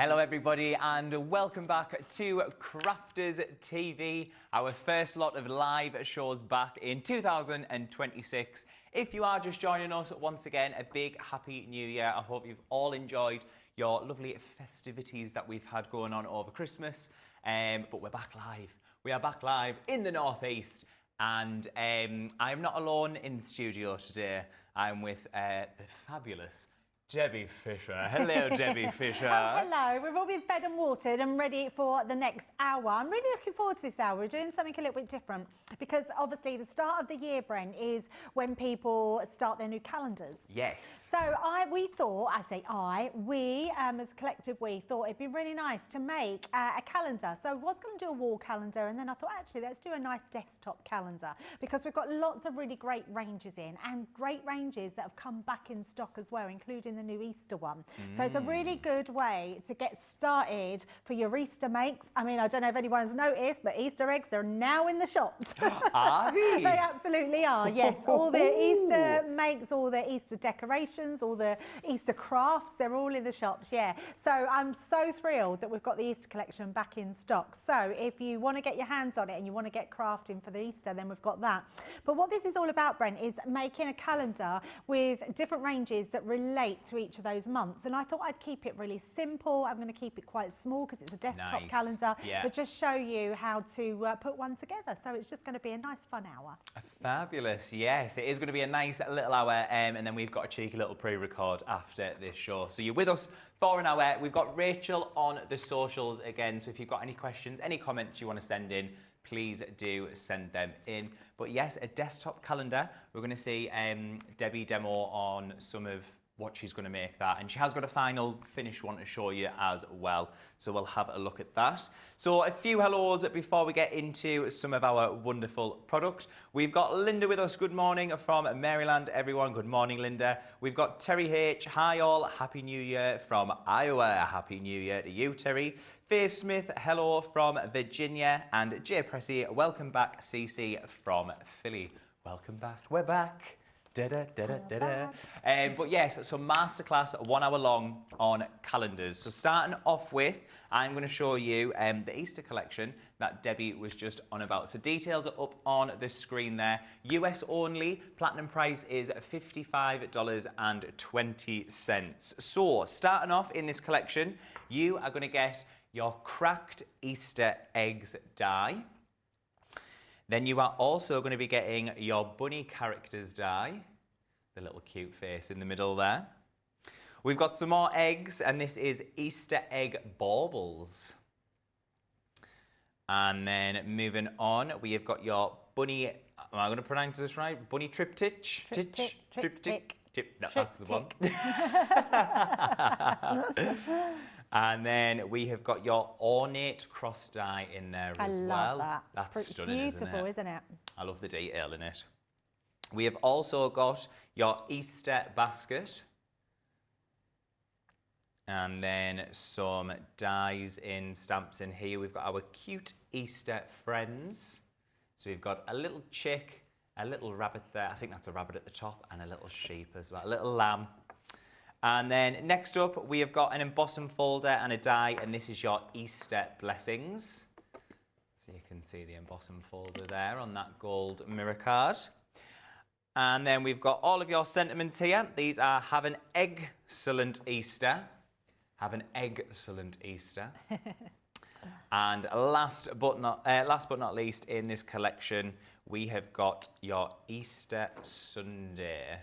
Hello everybody and welcome back to Crafters TV, our first lot of live shows back in 2026. If you are just joining us, once again, a big happy new year. I hope you've all enjoyed your lovely festivities that we've had going on over Christmas. But we're back live. We are back live in the Northeast. And I'm not alone in the studio today. I'm with the fabulous Debbie Fisher. Hello, Debbie Fisher. Hello. We've all been fed and watered and ready for the next hour. I'm really looking forward to this hour. We're doing something a little bit different because obviously the start of the year, Brent, is when people start their new calendars. Yes. So we as a collective, we thought it'd be really nice to make a calendar. So I was going to do a wall calendar, and then I thought, actually, let's do a nice desktop calendar because we've got lots of really great ranges in and great ranges that have come back in stock as well, including the new Easter one. So it's a really good way to get started for your Easter makes. I mean, I don't know if anyone's noticed, but Easter eggs are now in the shops. Are they? They absolutely are, yes. All the Easter makes, all the Easter decorations, all the Easter crafts, they're all in the shops, yeah. So I'm so thrilled that we've got the Easter collection back in stock. So if you want to get your hands on it and you want to get crafting for the Easter, then we've got that. But what this is all about, Brent, is making a calendar with different ranges that relate to each of those months. And I thought I'd keep it really simple. I'm going to keep it quite small because it's a desktop calendar, but just show you how to put one together. So it's just going to be a nice fun hour. Fabulous, yes. It is going to be a nice little hour, and then we've got a cheeky little pre-record after this show. So you're with us for an hour. We've got Rachel on the socials again, so if you've got any questions, any comments you want to send in, please do send them in. But yes, a desktop calendar. We're going to see Debbie demo on some of what she's going to make that, and she has got a final finished one to show you as well, so we'll have a look at that. So a few hellos before we get into some of our wonderful product. We've got Linda with us. Good morning from Maryland, everyone. Good morning, Linda. We've got Terry H. Hi all, happy new year from Iowa. Happy new year to you, Terry. Faye Smith, hello from Virginia. And Jay Pressy, welcome back. CC from Philly, welcome back. We're back. But yes, so masterclass, 1 hour long on calendars. So starting off with, I'm going to show you the Easter collection that Debbie was just on about. So details are up on the screen there. US only, platinum price is $55.20. So starting off in this collection, you are going to get your cracked Easter eggs die. Then you are also going to be getting your bunny characters die, the little cute face in the middle there. We've got some more eggs, and this is Easter egg baubles. And then moving on, we have got your bunny, am I going to pronounce this right? Bunny triptych? Triptych. No, that's the one. And then we have got your ornate cross die in there as well. I love that. That's stunning, beautiful, isn't it? I love the detail in it. We have also got your Easter basket. And then some dies in stamps in here. We've got our cute Easter friends. So we've got a little chick, a little rabbit there. I think that's a rabbit at the top, and a little sheep as well, a little lamb. And then next up, we have got an embossing folder and a die, and this is your Easter blessings. So you can see the embossing folder there on that gold mirror card. And then we've got all of your sentiments here. These are have an excellent Easter. Have an excellent Easter. And last but not least in this collection, we have got your Easter Sunday.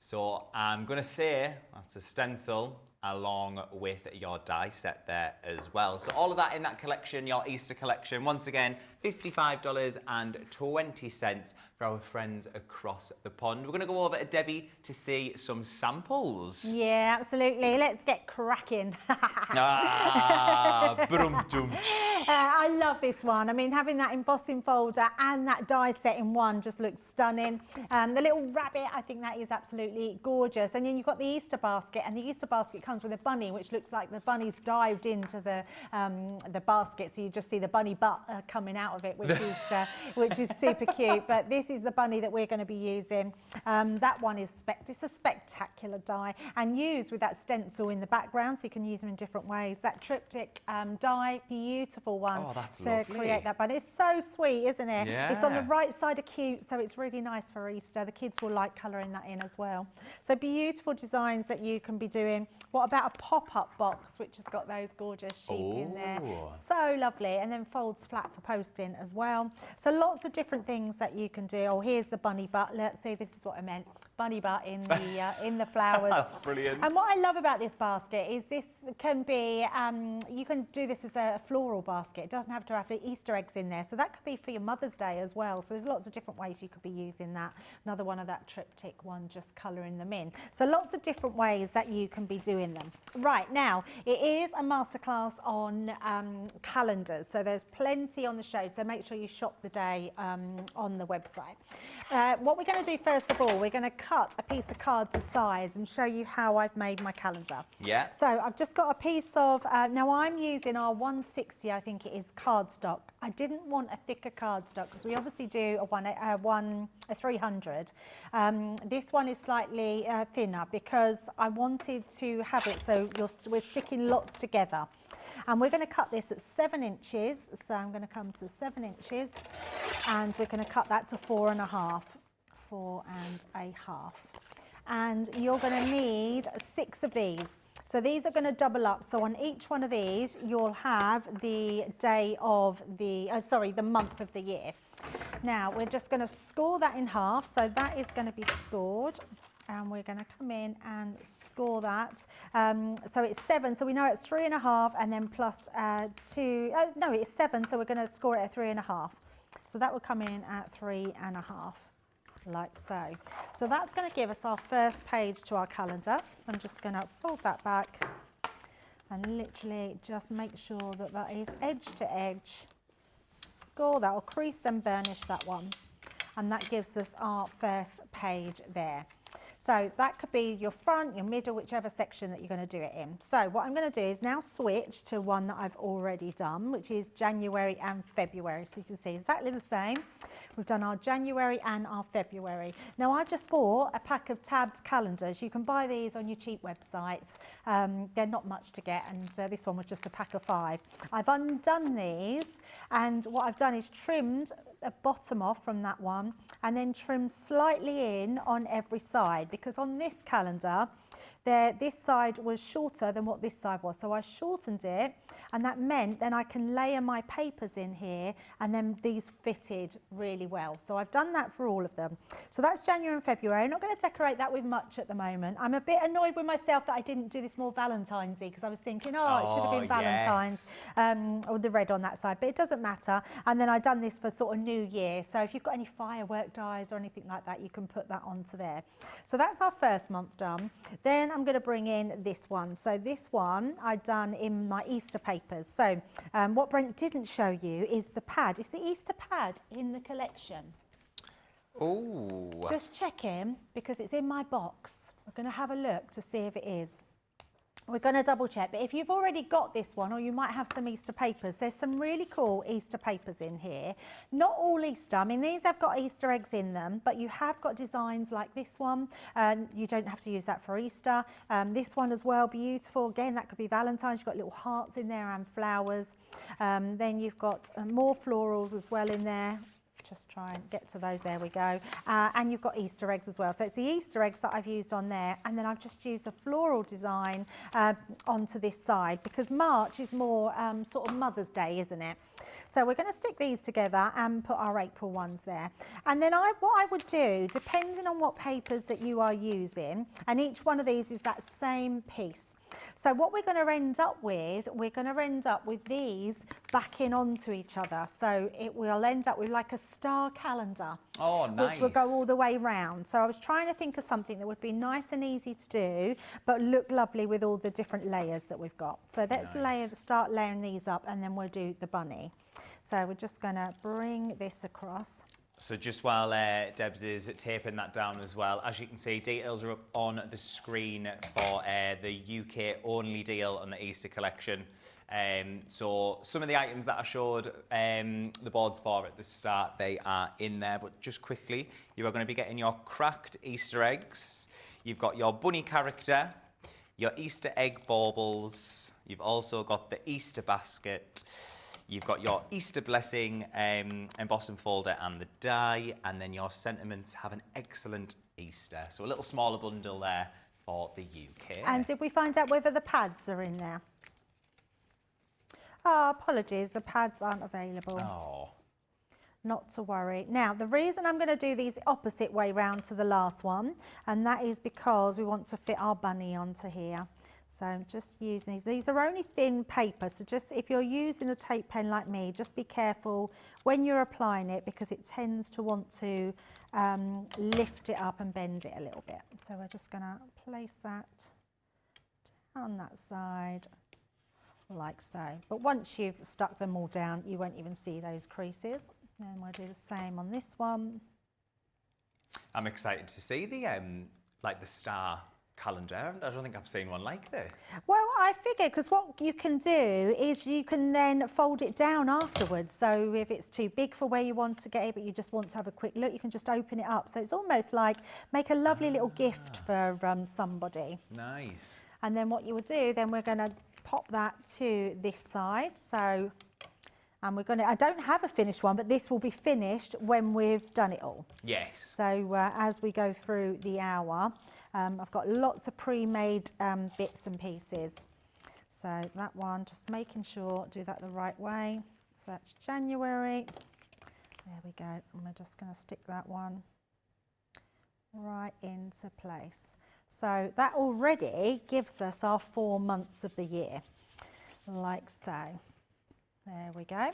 So I'm going to say that's a stencil along with your die set there as well. So all of that in that collection, your Easter collection. Once again, $55.20 for our friends across the pond. We're going to go over to Debbie to see some samples. Yeah, absolutely. Let's get cracking. I love this one. I mean, having that embossing folder and that die set in one just looks stunning. The little rabbit, I think that is absolutely gorgeous. And then you've got the Easter basket, and the Easter basket comes with a bunny, which looks like the bunny's dived into the basket, so you just see the bunny butt coming out of it, which is super cute. But this is the bunny that we're going to be using. That one is it's a spectacular die, and used with that stencil in the background, so you can use them in different ways. That triptych die, beautiful one to lovely. create that bunny. It's so sweet, isn't it? Yeah. It's on the right side of cute, so it's really nice for Easter. The kids will like colouring that in as well. So beautiful designs that you can be doing. What about a pop-up box, which has got those gorgeous sheep in there? So lovely, and then folds flat for posting as well. So lots of different things that you can do. Oh, here's the bunny butt. Let's see, this is what I meant. Bunny butt in the flowers. Brilliant. And what I love about this basket is this can be, you can do this as a floral basket. It doesn't have to have Easter eggs in there. So that could be for your Mother's Day as well. So there's lots of different ways you could be using that. Another one of that triptych one, just colouring them in. So lots of different ways that you can be doing them. Right, now, it is a masterclass on calendars. So there's plenty on the show. So make sure you shop the day on the website. What we're going to do first of all, we're going to cut a piece of card to size and show you how I've made my calendar. Yeah. So I've just got a piece of, now I'm using our 160, I think it is, cardstock. I didn't want a thicker cardstock because we obviously do a 300. This one is slightly thinner because I wanted to have it so we're sticking lots together. And we're going to cut this at 7 inches. So I'm going to come to 7 inches and we're going to cut that to 4.5. 4.5. And you're going to need 6 of these. So these are going to double up. So on each one of these, you'll have the day of the, the month of the year. Now we're just going to score that in half. So that is going to be scored. And we're going to come in and score that. So it's 7, so we know it's 3.5, and then plus 2. No, it's 7, so we're going to score it at 3.5. So that will come in at 3.5, like so. So that's going to give us our first page to our calendar. So I'm just going to fold that back and literally just make sure that that is edge to edge. Score that, or crease and burnish that one. And that gives us our first page there. So that could be your front, your middle, whichever section that you're going to do it in. So what I'm going to do is now switch to one that I've already done, which is January and February. So you can see exactly the same. We've done our January and our February. Now I've just bought a pack of tabbed calendars. You can buy these on your cheap websites. They're not much to get, and this one was just a pack of 5. I've undone these, and what I've done is trimmed a bottom off from that one and then trim slightly in on every side, because on this calendar this side was shorter than what this side was, so I shortened it, and that meant then I can layer my papers in here, and then these fitted really well. So I've done that for all of them. So that's January and February. I'm not going to decorate that with much at the moment. I'm a bit annoyed with myself that I didn't do this more Valentine's-y, because I was thinking, it should have been Valentine's, or the red on that side, but it doesn't matter. And then I've done this for sort of New Year, so if you've got any firework dies or anything like that, you can put that onto there. So that's our first month done. Then I'm going to bring in this one. So this one I've done in my Easter papers. So what Brent didn't show you is the pad. It's the Easter pad in the collection. Oh. Just checking, because it's in my box. We're going to have a look to see if it is. We're going to double check, but if you've already got this one, or you might have some Easter papers, there's some really cool Easter papers in here. Not all Easter. I mean, these have got Easter eggs in them, but you have got designs like this one. You don't have to use that for Easter. This one as well, beautiful. Again, that could be Valentine's. You've got little hearts in there and flowers. Then you've got more florals as well in there. Just try and get to those. There we go. And you've got Easter eggs as well. So it's the Easter eggs that I've used on there, and then I've just used a floral design onto this side, because March is more sort of Mother's Day, isn't it? So we're going to stick these together and put our April ones there. And then what I would do, depending on what papers that you are using, and each one of these is that same piece. So what we're going to end up with, these backing onto each other. So it will end up with like a star calendar. Oh, nice. Which will go all the way round. So I was trying to think of something that would be nice and easy to do, but look lovely with all the different layers that we've got. So let's start layering these up, and then we'll do the bunny. So we're just going to bring this across. So just while Debs is taping that down as well, as you can see, details are up on the screen for the UK only deal on the Easter collection. So some of the items that I showed the boards for at the start, they are in there, but just quickly, you are going to be getting your cracked Easter eggs. You've got your bunny character, your Easter egg baubles. You've also got the Easter basket. You've got your Easter blessing embossing folder and the die, and then your sentiments have an excellent Easter. So a little smaller bundle there for the UK. And did we find out whether the pads are in there? Oh, apologies, the pads aren't available. Oh. Not to worry. Now, the reason I'm going to do these opposite way round to the last one, and that is because we want to fit our bunny onto here. So I'm just using these. These are only thin paper, so just if you're using a tape pen like me, just be careful when you're applying it, because it tends to want to lift it up and bend it a little bit. So we're just going to place that down that side, like so. But once you've stuck them all down, you won't even see those creases. And we'll do the same on this one. I'm excited to see the like the star calendar. I don't think I've seen one like this. Well, I figured, because what you can do is you can then fold it down afterwards. So if it's too big for where you want to get it, but you just want to have a quick look, you can just open it up. So it's almost like make a lovely little gift for somebody. Nice. And then what you would do, then we're going to pop that to this side. So, and we're going to, I don't have a finished one, but this will be finished when we've done it all. Yes. So as we go through the hour, I've got lots of pre-made bits and pieces. So that one, just making sure, do that the right way. So that's January. There we go. And we're just going to stick that one right into place. So that already gives us our 4 months of the year, like so. There we go.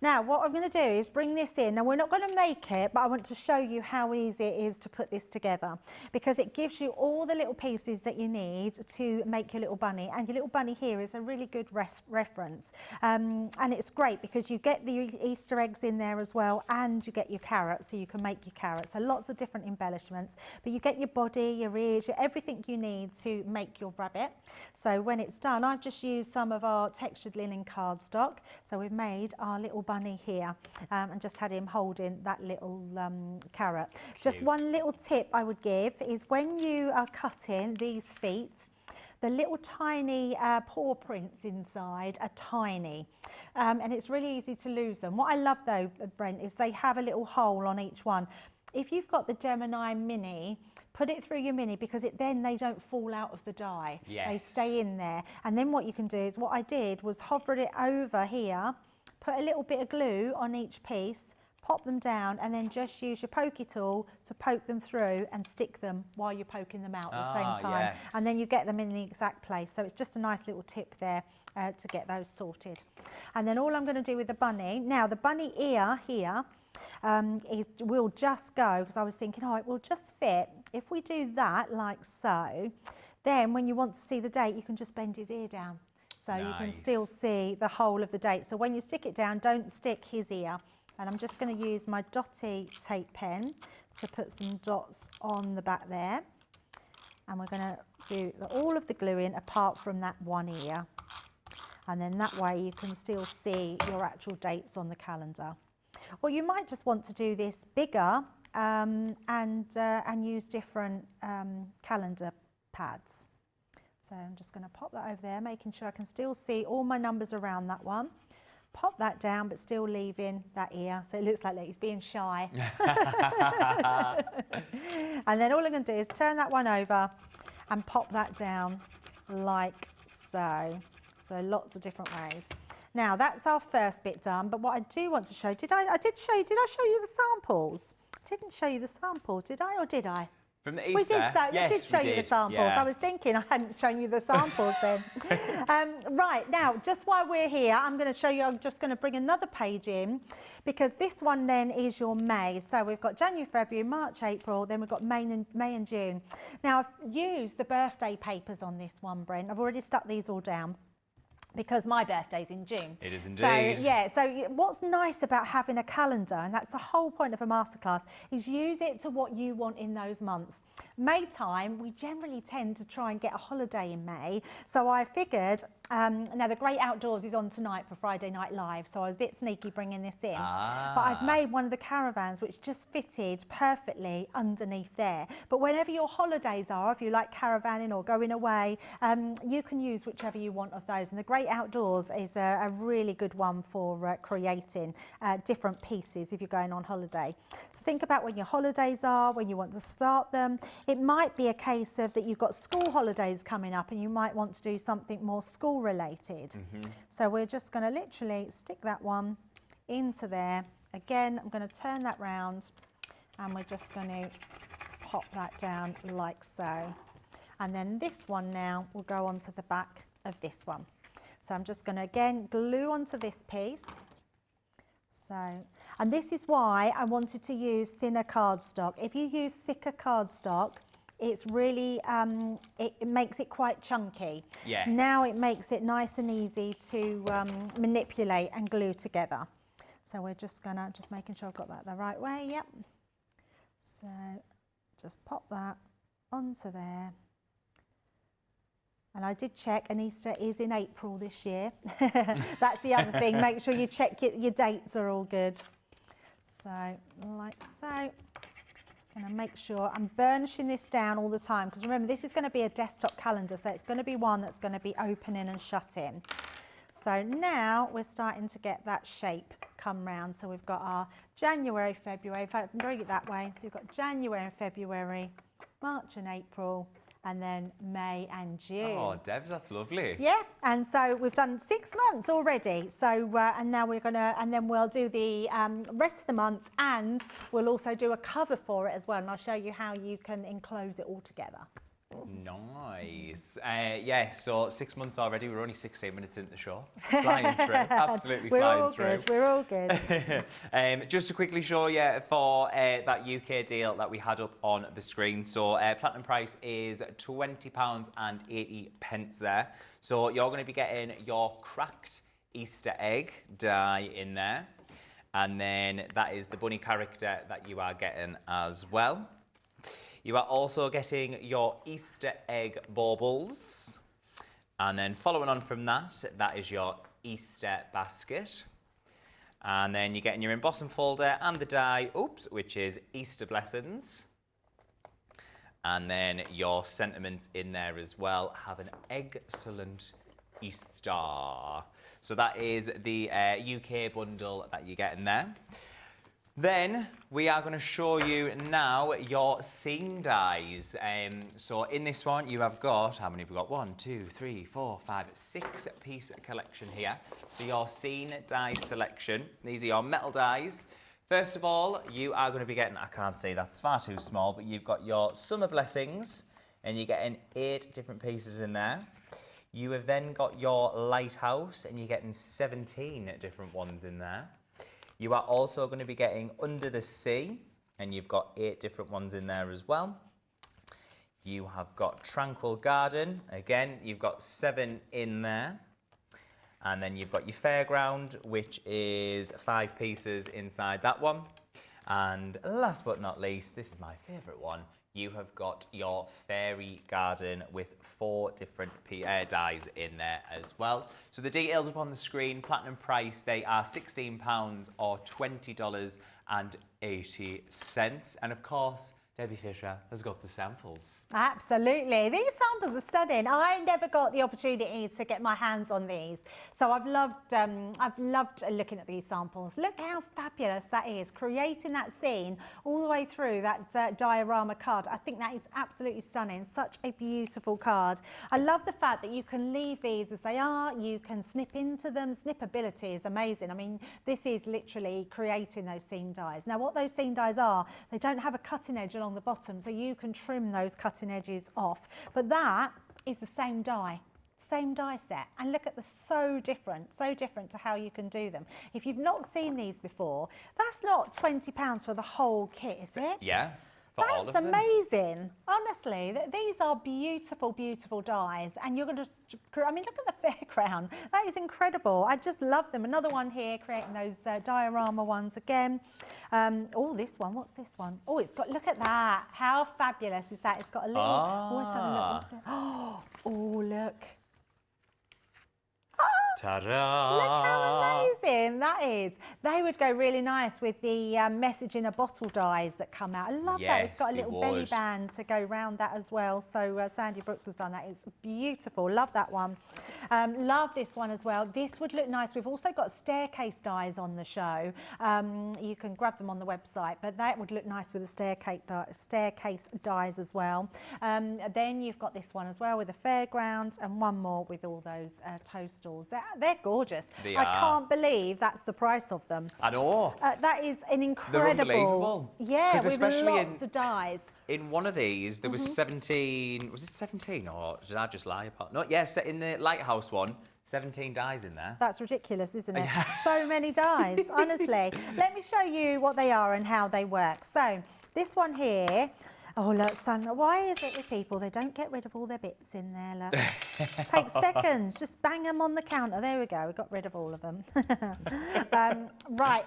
Now what I'm going to do is bring this in. Now we're not going to make it, but I want to show you how easy it is to put this together, because it gives you all the little pieces that you need to make your little bunny. And your little bunny here is a really good reference. And it's great because you get the Easter eggs in there as well, and you get your carrots, so you can make your carrots. So lots of different embellishments, but you get your body, your ears, everything you need to make your rabbit. So when it's done, I've just used some of our textured linen cardstock. So we've made our little bunny here and just had him holding that little carrot. Cute. Just one little tip I would give is when you are cutting these feet, the little tiny paw prints inside are tiny, and it's really easy to lose them. What I love though, Brent, is they have a little hole on each one. If you've got the Gemini Mini, put it through your Mini, because then they don't fall out of the die. Yes. They stay in there. And then what you can do is, what I did was hover it over here, put a little bit of glue on each piece, pop them down, and then just use your pokey tool to poke them through and stick them while you're poking them out at the same time. Yes. And then you get them in the exact place. So it's just a nice little tip there to get those sorted. And then all I'm going to do with the bunny, now the bunny ear here, will just go, because I was thinking, oh, it will just fit. If we do that like so, then when you want to see the date, you can just bend his ear down. So you can still see the whole of the date. So when you stick it down, don't stick his ear. And I'm just going to use my dotty tape pen to put some dots on the back there. And we're going to do all of the glue in apart from that one ear. And then that way you can still see your actual dates on the calendar. Or you might just want to do this bigger and use different calendar pads. So I'm just going to pop that over there, making sure I can still see all my numbers around that one. Pop that down, but still leaving that ear, so it looks like he's being shy. And then all I'm going to do is turn that one over and pop that down like so. So lots of different ways. Now that's our first bit done, but what I do want to show, did I show you the samples? I didn't show you the sample, did I, or did I? From the Easter? We did, so yes, I did show you the samples. Yeah. I was thinking I hadn't shown you the samples then. Right, now, just while we're here, I'm just going to bring another page in, because this one then is your May. So we've got January, February, March, April, then we've got May and June. Now, I've used the birthday papers on this one, Brent. I've already stuck these all down, because my birthday's in June. It is indeed. So, yeah, so what's nice about having a calendar, and that's the whole point of a masterclass, is use it to what you want in those months. May time, we generally tend to try and get a holiday in May. So I figured, now the Great Outdoors is on tonight for Friday Night Live, so I was a bit sneaky bringing this in. But I've made one of the caravans which just fitted perfectly underneath there. But whenever your holidays are, if you like caravanning or going away, you can use whichever you want of those. And the Great Outdoors is a really good one for creating different pieces if you're going on holiday. So think about when your holidays are, when you want to start them. It might be a case of that you've got school holidays coming up and you might want to do something more school related. So we're just going to literally stick that one into there. Again, I'm going to turn that round and we're just going to pop that down like so. And then this one now will go onto the back of this one. So I'm just going to again glue onto this piece. So, and this is why I wanted to use thinner cardstock. If you use thicker cardstock, it's really, it makes it quite chunky. Yes. Now it makes it nice and easy to manipulate and glue together. So we're just gonna, just making sure I've got that the right way, yep. So just pop that onto there. And I did check, and Easter is in April this year. That's the other thing, make sure you check your dates are all good. So, like so. I'm going to make sure I'm burnishing this down all the time, because remember, this is going to be a desktop calendar, so it's going to be one that's going to be opening and shutting. So now we're starting to get that shape come round. So we've got our January, February, in fact, I'm bring it that way. So we've got January and February, March and April, and then May and June. Oh, Debs, that's lovely. Yeah, and so we've done 6 months already. So, and now we're gonna, and then we'll do the rest of the months, and we'll also do a cover for it as well. And I'll show you how you can enclose it all together. Nice. Yeah, so 6 months already. We're only 16 minutes into the show. Flying through, absolutely flying through. We're all good. Just to quickly show you for that UK deal that we had up on the screen. So platinum price is £20.80 there. So you're going to be getting your cracked Easter egg die in there. And then that is the bunny character that you are getting as well. You are also getting your Easter egg baubles. And then following on from that, that is your Easter basket. And then you're getting your embossing folder and the die, which is Easter blessings. And then your sentiments in there as well. Have an excellent Easter. So that is the UK bundle that you get in there. Then we are going to show you now your scene dies. So in this one you have got, how many have we got? 1, 2, 3, 4, 5, 6 piece collection here. So your scene die selection. These are your metal dies. First of all, you are going to be getting, I can't say that's far too small, but you've got your summer blessings and you're getting 8 different pieces in there. You have then got your lighthouse and you're getting 17 different ones in there. You are also going to be getting Under the Sea, and you've got 8 different ones in there as well. You have got Tranquil Garden, again, you've got 7 in there. And then you've got your Fairground, which is 5 pieces inside that one. And last but not least, this is my favourite one. You have got your Fairy Garden with 4 different dies in there as well. So the details up on the screen, platinum price, they are £16 or $20.80. And of course, Debbie Fisher has got the samples. Absolutely. These samples are stunning. I never got the opportunity to get my hands on these. So I've loved looking at these samples. Look how fabulous that is. Creating that scene all the way through that diorama card. I think that is absolutely stunning. Such a beautiful card. I love the fact that you can leave these as they are. You can snip into them. Snippability is amazing. I mean, this is literally creating those scene dies. Now, what those scene dies are, they don't have a cutting edge along along the bottom, so you can trim those cutting edges off. But that is the same die set, and look at the so different to how you can do them. If you've not seen these before, that's not £20 for the whole kit, is it? Yeah. That's amazing. Honestly, these are beautiful, beautiful dies, and you're going to I mean, look at the fairground. That is incredible. I just love them. Another one here, creating those diorama ones again. Oh, this one. What's this one? Oh, it's got, look at that. How fabulous is that? It's got a little, let's have a look. Oh, look. Ta-da! Look how amazing that is. They would go really nice with the message in a bottle dies that come out. I love that. It's got a little belly band to go round that as well. So Sandy Brooks has done that. It's beautiful. Love that one. Love this one as well. This would look nice. We've also got staircase dies on the show. You can grab them on the website, but that would look nice with the staircase dies as well. Then you've got this one as well with the fairgrounds, and one more with all those toadstools. They're gorgeous. I can't believe that's the price of them. I know. That is an incredible. They're unbelievable. Yeah, with lots of dies. In one of these, there was 17. Was it 17, or did I just lie about? No, yes, in the lighthouse one, 17 dies in there. That's ridiculous, isn't it? So many dies, honestly. Let me show you what they are and how they work. So this one here. Oh, look, son, why is it with people, they don't get rid of all their bits in there, look. Takes seconds, just bang them on the counter. There we go, we got rid of all of them. Right.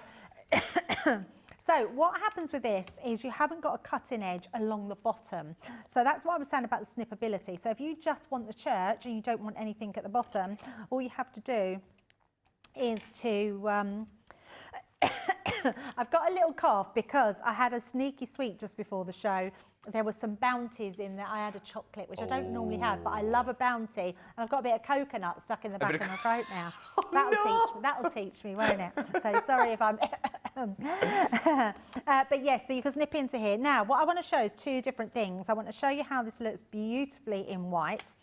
So what happens with this is you haven't got a cutting edge along the bottom. So that's what I was saying about the snippability. So if you just want the church and you don't want anything at the bottom, all you have to do is to... I've got a little cough because I had a sneaky sweet just before the show. There were some bounties in there. I had a chocolate, which I don't normally have, but I love a bounty. And I've got a bit of coconut stuck in the back of my throat now. That'll teach me, won't it? So sorry if I'm... but yes, so you can snip into here. Now, what I want to show is two different things. I want to show you how this looks beautifully in white.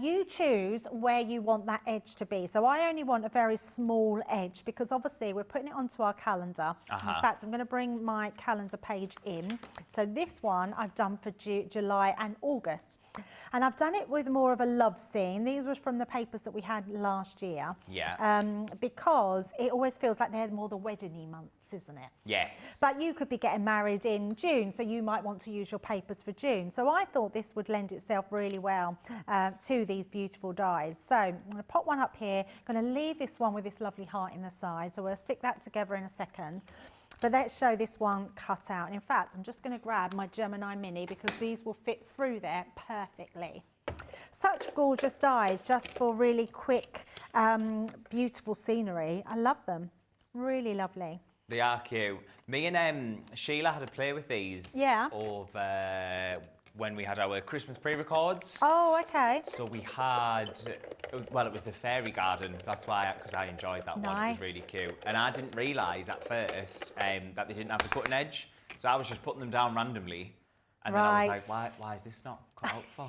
You choose where you want that edge to be. So I only want a very small edge because obviously we're putting it onto our calendar. In fact, I'm going to bring my calendar page in. So this one I've done for July and August. And I've done it with more of a love scene. These were from the papers that we had last year. Yeah. Because it always feels like they're more the wedding-y months, isn't it? Yes. But you could be getting married in June, so you might want to use your papers for June. So I thought this would lend itself really well to these beautiful dies. So I'm going to pop one up here. I'm going to leave this one with this lovely heart in the side. So we'll stick that together in a second. But let's show this one cut out. And in fact, I'm just going to grab my Gemini Mini because these will fit through there perfectly. Such gorgeous dies just for really quick, beautiful scenery. I love them. Really lovely. They are cute. Me and Sheila had a play with these. Yeah. When we had our Christmas pre-records. Oh, okay. So we had, well, it was the fairy garden. That's why, because I enjoyed that one. It was really cute. And I didn't realise at first that they didn't have the cutting edge. So I was just putting them down randomly. And then I was like, why is this not cut out for?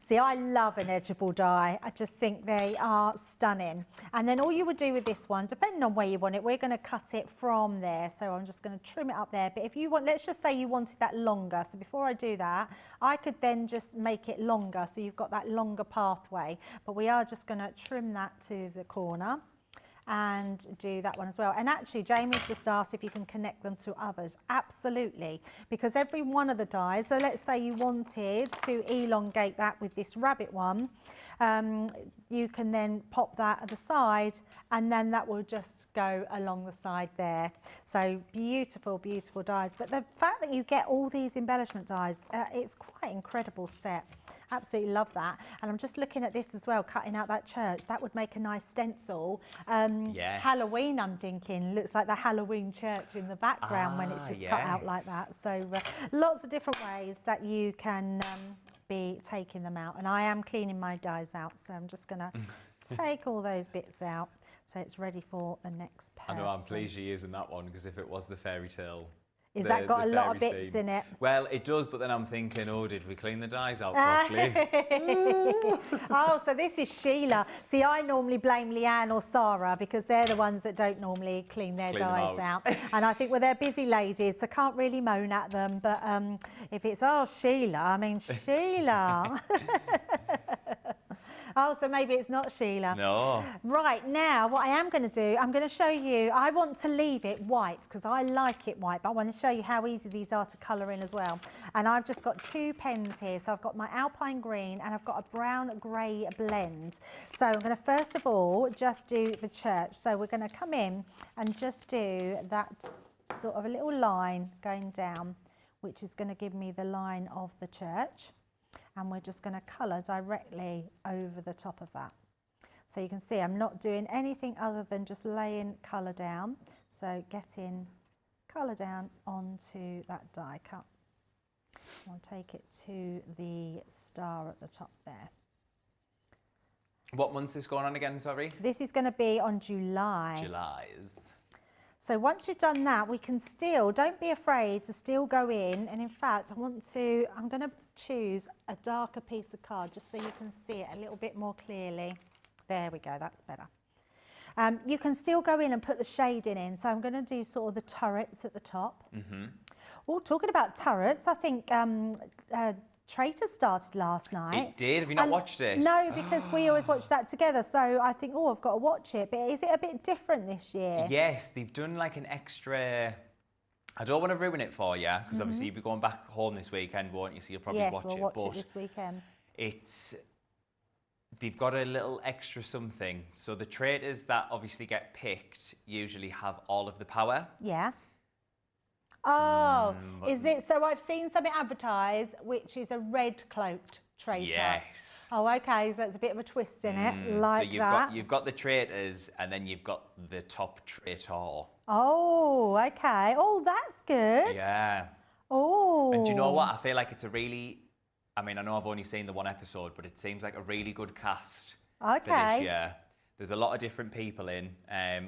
See, I love an edgeable die. I just think they are stunning. And then all you would do with this one, depending on where you want it, we're going to cut it from there. So I'm just going to trim it up there. But if you want, let's just say you wanted that longer. So before I do that, I could then just make it longer. So you've got that longer pathway. But we are just going to trim that to the corner and do that one as well. And actually, Jamie's just asked if you can connect them to others. Absolutely, because every one of the dies, so let's say you wanted to elongate that with this rabbit one, you can then pop that at the side and then that will just go along the side there. So beautiful, beautiful dies. But the fact that you get all these embellishment dies, it's quite an incredible set. Absolutely love that. And I'm just looking at this as well, cutting out that church. That would make a nice stencil. Yes. Halloween, I'm thinking, looks like the Halloween church in the background when it's just cut out like that. So lots of different ways that you can be taking them out. And I am cleaning my dies out, so I'm just going to take all those bits out so it's ready for the next person. I know, I'm pleased you're using that one, because if it was the fairy tale, Is that got a lot of fairy bits theme. in it? Well, it does, but then I'm thinking, oh, did we clean the dies out properly? Oh, so this is Sheila. See, I normally blame Leanne or Sarah because they're the ones that don't normally clean their Clean them dies out. out. And I think, well, they're busy ladies, so can't really moan at them. But if it's, oh, Sheila, I mean, Sheila. Oh, so maybe it's not Sheila. No. Right, now what I am going to do, I'm going to show you, I want to leave it white because I like it white, but I want to show you how easy these are to colour in as well. And I've just got 2 pens here. So I've got my Alpine Green and I've got a brown grey blend. So I'm going to first of all just do the church. So we're going to come in and just do that sort of a little line going down, which is going to give me the line of the church. And we're just going to colour directly over the top of that. So you can see I'm not doing anything other than just laying colour down. So getting colour down onto that die cut. I'll take it to the star at the top there. What month's this going on again, sorry? This is going to be on July. July's. So once you've done that, we can still, don't be afraid to still go in. And in fact, I'm going to choose a darker piece of card just so you can see it a little bit more clearly. There we go, that's better. You can still go in and put the shading in. So I'm going to do sort of the turrets at the top. Mm-hmm. Oh, talking about turrets, I think Traitor started last night. It did? Have you not watched it? No, because we always watch that together. So I think, oh, I've got to watch it. But is it a bit different this year? Yes, they've done like an extra... I don't want to ruin it for you, because obviously you'll be going back home this weekend, won't you? So you'll probably watch it. Yes, we'll watch it this weekend. They've got a little extra something. So the traitors that obviously get picked usually have all of the power. Yeah. Oh, is it? So I've seen something advertised, which is a red cloaked traitor. Yes. Oh, okay. So there's a bit of a twist in it, like so that. You've got the traitors, and then you've got the top traitor. Oh, okay. Oh, that's good. Yeah. Oh. And do you know what? I feel like it's a really... I mean, I know I've only seen the one episode, but it seems like a really good cast. Okay. For this year. There's a lot of different people in,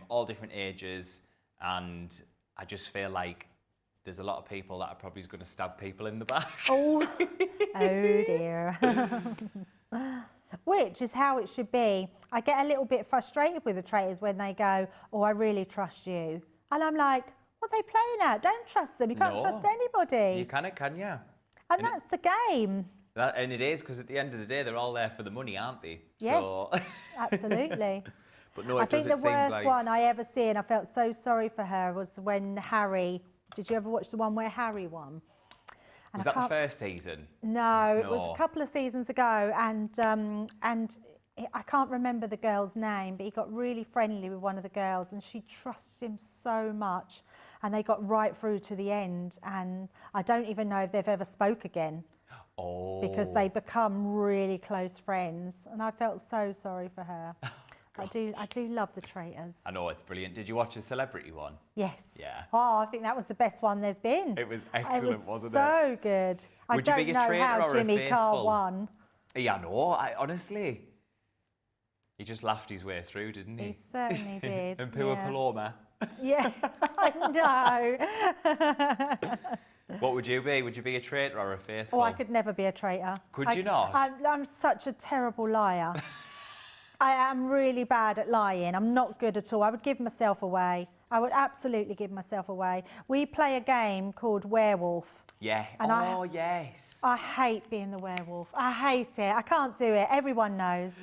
all different ages, and I just feel like there's a lot of people that are probably going to stab people in the back. Oh, oh dear. Which is how it should be. I get a little bit frustrated with the traitors when they go, oh, I really trust you. And I'm like, what are they playing at? Don't trust them. You can't trust anybody. You can you? And that's the game. And it is, because at the end of the day, they're all there for the money, aren't they? Yes, so... absolutely. But no, I think the worst one I ever see, and I felt so sorry for her, was when Harry... Did you ever watch the one where Harry won? And was that the first season? No, it was a couple of seasons ago, and I can't remember the girl's name, but he got really friendly with one of the girls, and she trusted him so much, and they got right through to the end, and I don't even know if they've ever spoke again. Oh. Because they become really close friends, and I felt so sorry for her. I do love the traitors. I know, it's brilliant. Did you watch the celebrity one? Yes. Yeah. Oh, I think that was the best one there's been. It was excellent, wasn't it? So good. I Would you don't be a know traitor how or a Jimmy Carr faithful? won. Yeah, no, honestly. He just laughed his way through, didn't he? He certainly did. And Pua yeah. Paloma. Yeah, I know. What would you be? Would you be a traitor or a faithful? Oh, I could never be a traitor. Could you not? I'm such a terrible liar. I am really bad at lying. I'm not good at all. I would give myself away. I would absolutely give myself away. We play a game called Werewolf. Yeah. And yes. I hate being the werewolf. I hate it. I can't do it. Everyone knows.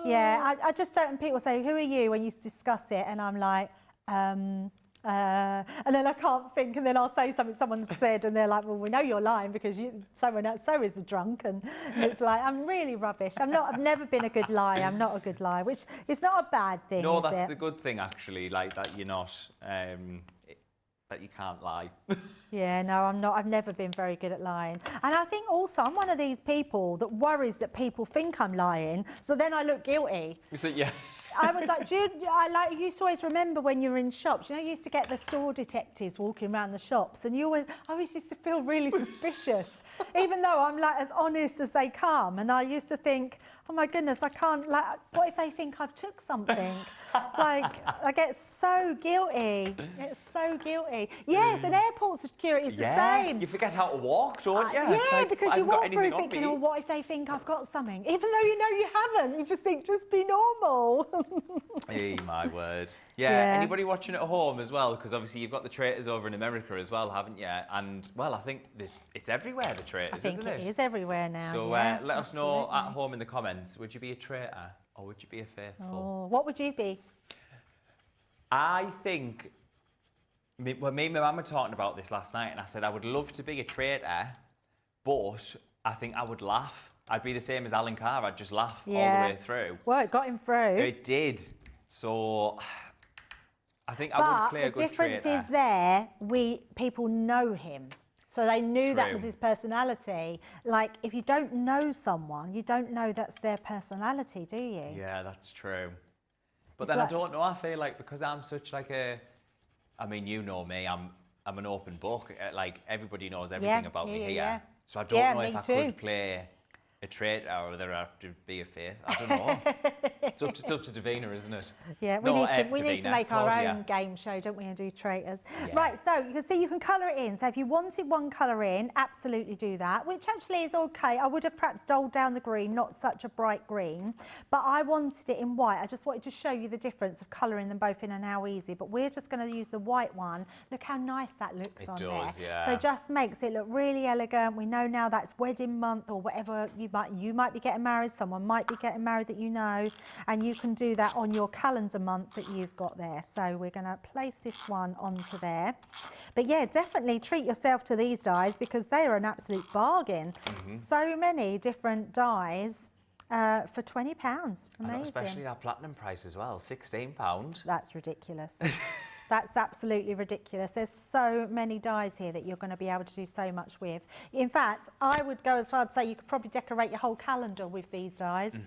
Yeah, I just don't. And people say, who are you, when you discuss it? And I'm like, and then I can't think, and then I'll say something someone said, and they're like, well, we know you're lying because someone else, so is the drunk. And it's like, I'm really rubbish. I've never been a good liar. I'm not a good liar, which is not a bad thing, No, is that's it? a good thing, actually, like that you're not, that you can't lie. Yeah, no, I'm not. I've never been very good at lying. And I think also I'm one of these people that worries that people think I'm lying, so then I look guilty. So, yeah. I was like, I used to always remember when you were in shops, you know, you used to get the store detectives walking around the shops, and I always used to feel really suspicious, even though I'm like as honest as they come. And I used to think, oh my goodness, I can't, like, what if they think I've took something? Like, I get so guilty. It's so guilty. Yes, and airport security is the same. You forget how to walk, don't you? Yeah, Like, because I you haven't got walk through anything on thinking, me. oh, what if they think I've got something? Even though you know you haven't. You just think, just be normal. Hey, my word. Yeah. Anybody watching at home as well? Because obviously you've got the traitors over in America as well, haven't you? And, well, I think it's everywhere, the traitors, I think isn't it? it is everywhere now. So yeah, let us know absolutely. at home in the comments, would you be a traitor or would you be a faithful? Oh, what would you be? I think, me and my mum were talking about this last night, and I said I would love to be a traitor, but I think I would laugh. I'd be the same as Alan Carr. I'd just laugh all the way through. Well, it got him through. It did. So I think I would play a good traitor. But the difference is there, people know him. So they knew that was his personality. Like, if you don't know someone, you don't know that's their personality, do you? Yeah, that's true. But It's then like- I don't know. I feel like because I'm such like I mean, you know me. I'm an open book. Like everybody knows everything about me here. Yeah. So I don't know if me I too. could play a traitor or whether I have to be a faith. I don't know. it's up to Davina, isn't it? Yeah, we No, need to Davina, make our Claudia. own game show, don't we, and do traitors. Yeah. Right, so you can see you can colour it in. So if you wanted one colour in, absolutely do that, which actually is okay. I would have perhaps dulled down the green, not such a bright green, but I wanted it in white. I just wanted to show you the difference of colouring them both in and how easy, but we're just going to use the white one. Look how nice that looks It on does, there. yeah. So just makes it look really elegant. We know now that's wedding month or whatever you might be getting married, someone might be getting married that you know, and you can do that on your calendar month that you've got there. So we're going to place this one onto there. But yeah, definitely treat yourself to these dies because they are an absolute bargain. So many different dies for £20. Amazing. And especially our platinum price as well, £16. That's ridiculous. That's absolutely ridiculous. There's so many dies here that you're going to be able to do so much with. In fact, I would go as far as to say you could probably decorate your whole calendar with these dies.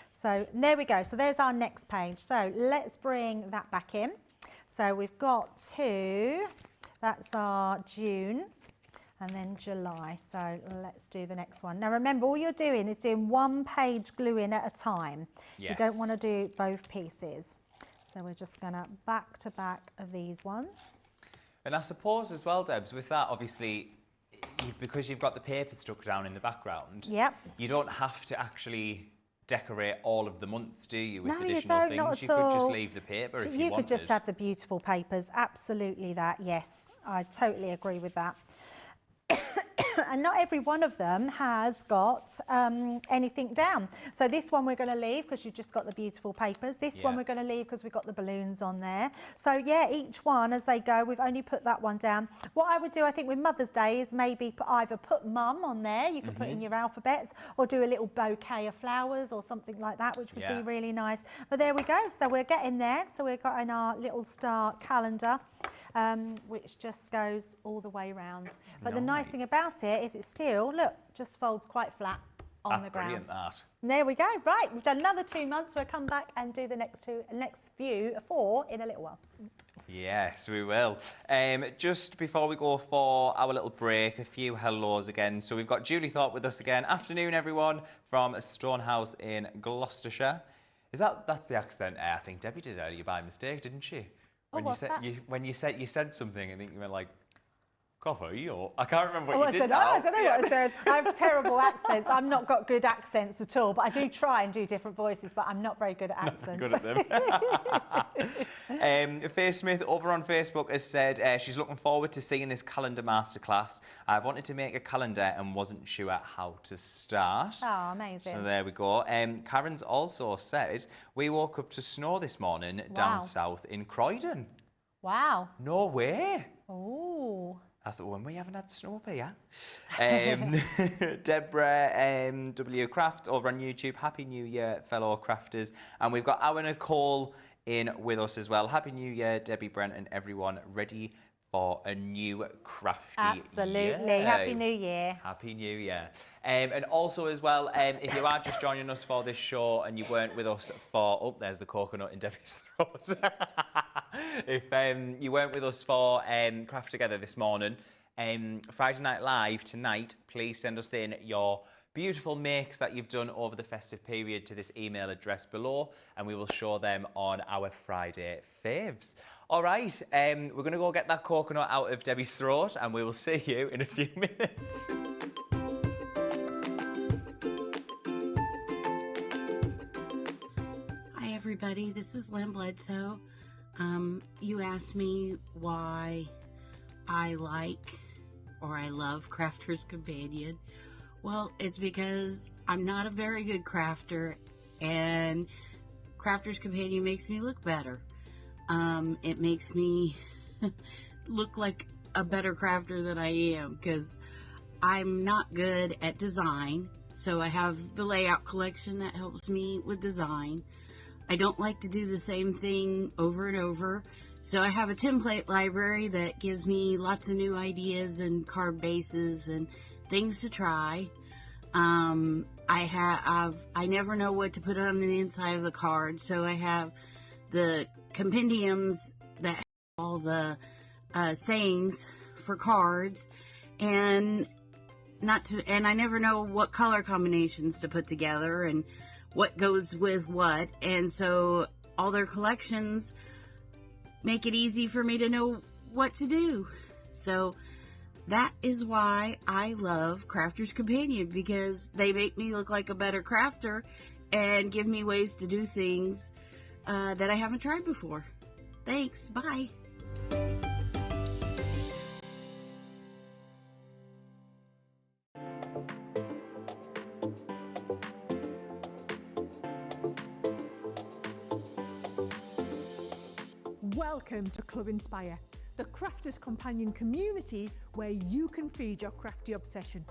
So there we go. So there's our next page. So let's bring that back in. So we've got that's our June and then July. So let's do the next one. Now remember, all you're doing is doing one page glue in at a time. You don't want to do both pieces. So we're just going to back to back of these ones. And I suppose as well, Debs, with that, obviously, because you've got the paper stuck down in the background, you don't have to actually decorate all of the months, do you, with additional you don't, things? not at You could just all. leave the paper if you You wanted. could just have the beautiful papers. Absolutely that, yes. I totally agree with that. And not every one of them has got anything down. So this one we're going to leave because you've just got the beautiful papers. This one we're going to leave because we've got the balloons on there. So yeah, each one as they go, we've only put that one down. What I would do, I think, with Mother's Day is maybe either put mum on there, you could put in your alphabets, or do a little bouquet of flowers or something like that, which would be really nice. But there we go. So we're getting there. So we've got in our little star calendar. Which just goes all the way around. But the nice thing about it is it still, look, just folds quite flat on the ground. Brilliant, that. And there we go. Right, we've done another 2 months. We'll come back and do the next four in a little while. Yes, we will. Just before we go for our little break, a few hellos again. So we've got Julie Thorpe with us again. Afternoon, everyone, from Stonehouse in Gloucestershire. That's the accent I think Debbie did earlier by mistake, didn't she? When you said something, I think you were like, coffee, or I can't remember what you did now. I don't know what I said. I have terrible accents. I've not got good accents at all, but I do try and do different voices, but I'm not very good at accents. Not good at them. Faye Smith over on Facebook has said she's looking forward to seeing this calendar masterclass. I've wanted to make a calendar and wasn't sure how to start. Oh, amazing. So there we go. Karen's also said, we woke up to snow this morning down south in Croydon. Wow. No way. Oh. I thought, when we haven't had snow up here? Deborah W. Craft over on YouTube. Happy New Year, fellow crafters. And we've got our Nicole in with us as well. Happy New Year, Debbie, Brent, and everyone. Ready for a new crafty Absolutely. year. Happy New Year. Happy New Year. And also as well, if you are just joining us for this show and you weren't with us for, oh, there's the coconut in Debbie's throat. If you weren't with us for Craft Together this morning, Friday Night Live tonight, please send us in your beautiful makes that you've done over the festive period to this email address below, and we will show them on our Friday faves. All right, we're going to go get that coconut out of Debbie's throat, and we will see you in a few minutes. Hi, everybody. This is Lynn Bledsoe. You asked me why I like or I love Crafter's Companion. Well, it's because I'm not a very good crafter, and Crafter's Companion makes me look better. It makes me look like a better crafter than I am, because I'm not good at design. So I have the layout collection that helps me with design. I don't like to do the same thing over and over. So I have a template library that gives me lots of new ideas and card bases and things to try. I never know what to put on the inside of the card, so I have the compendiums that have all the sayings for cards, and I never know what color combinations to put together and what goes with what, and so all their collections make it easy for me to know what to do. So that is why I love Crafter's Companion, because they make me look like a better crafter and give me ways to do things that I haven't tried before. Thanks. Bye. Welcome to Club Inspire, the Crafters Companion community where you can feed your crafty obsession.